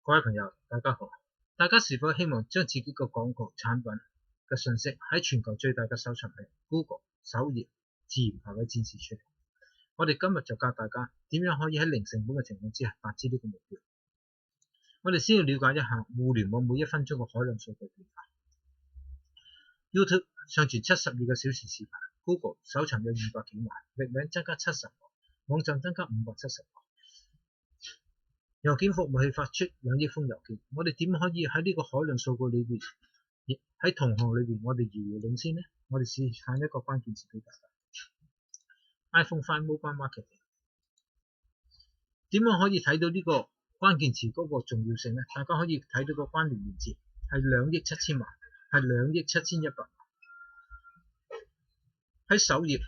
各位朋友，大家好。大家是否希望將自己個廣告產品嘅信息喺全球最大嘅搜尋器 Google 首頁自然排位展示出嚟？我哋今日就教大家點樣可以喺零成本嘅情況之下達至呢個目標。我哋先要了解一下互聯網每一分鐘嘅海量數據變化。YouTube 上傳72個小時視頻 ，Google 搜尋有200幾萬，域名增加70個，網站增加570個。郵件服務器發出2億封郵件，我哋點可以喺呢個海量數據裏邊，喺同行裏邊我哋遙遙領先呢？我哋試看一個關鍵詞俾大家 ：iPhone 5 Mobile Marketing。點樣可以睇到呢個關鍵詞嗰個重要性呢？大家可以睇到個關聯連接係2億7000萬，係2億7100萬。喺首頁，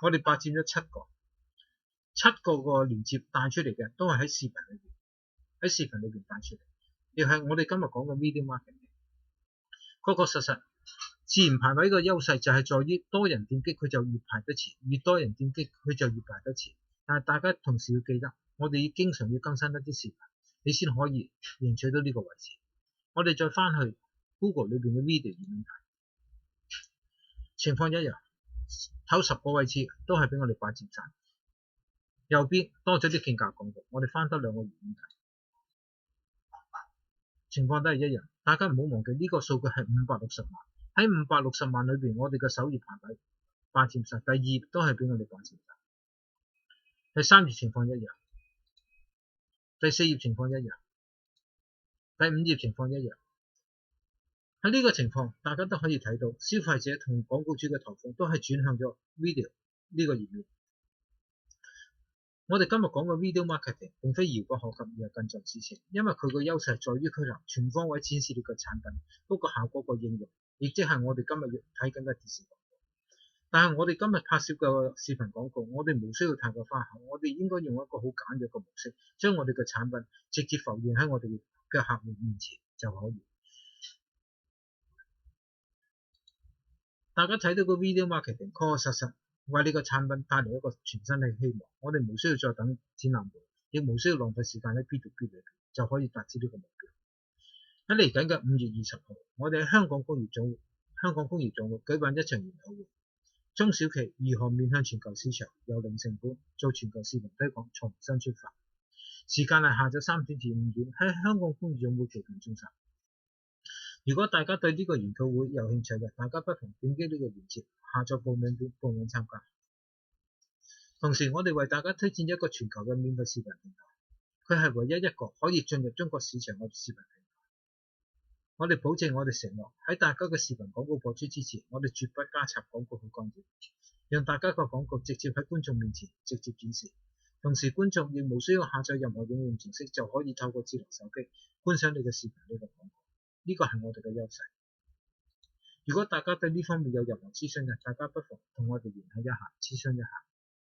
我哋霸佔咗7個連接帶出嚟嘅，都係喺視頻裏邊帶出嚟，亦係我哋今日講嘅 Video Marketing。確確實實，自然排位嘅優勢就係在於多人點擊佢就越排得前，越多人點擊佢就越排得前。但係大家同時要記得，我哋經常要更新一啲視頻，你先可以贏取到呢個位置。我哋再翻去 Google 裏邊嘅 Video 頁面睇，情況一樣，頭10個位置都係俾我哋霸佔晒。右邊多咗啲競價廣告，我哋翻多2個頁面睇，情況都係一樣。大家唔好忘記呢個數據係560萬，喺560萬裏邊，我哋嘅首頁排位霸佔晒，第2頁都係俾我哋霸佔晒，第3頁情況一樣，第4頁情況一樣，第5頁情況一樣。喺呢個情況，大家都可以睇到，消費者同廣告主嘅投放都係轉向咗 Video 呢個頁面。我哋今日講嘅 Video Marketing 並非遙不可及，而係近在咫尺，因為佢個優勢在於佢能全方位展示你個產品嗰個效果個應用，亦即係我哋今日要睇緊嘅電視廣告。但係我哋今日拍攝嘅視頻廣告，我哋無需要太過花巧，我哋應該用一個好簡約嘅模式，將我哋嘅產品直接浮現喺我哋嘅客戶面前就可以。大家睇到個 Video Marketing 確確實實為你個產品帶嚟一個全新嘅希望，我哋無需要再等展覽會，亦無需要浪費時間喺 B2B 裏邊，就可以達至呢個目標。喺嚟緊嘅5月20號，我哋喺香港工業總會舉辦一場研討會，中小企如何面向全球市場，由零成本做全球市場推廣，重新出發。時間係下晝3點至5點，喺香港工業總會旗艦中心。如果大家對呢個研討會有興趣嘅，大家不妨點擊呢個鏈接，下載報名表報名參加。同時，我哋為大家推薦一個全球嘅免費視頻平台，佢係唯一一個可以進入中國市場嘅視頻平台。我哋保證，我哋承諾喺大家嘅視頻廣告播出之前，我哋絕不加插廣告去干擾，讓大家個廣告直接喺觀眾面前直接展示。同時，觀眾亦無需要下載任何應用程式，就可以透過智能手機觀賞你嘅視頻呢個廣告。呢個係我哋嘅優勢。如果大家對呢方面有任何諮詢嘅，大家不妨同我哋聯繫一下，諮詢一下。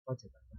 多謝大家。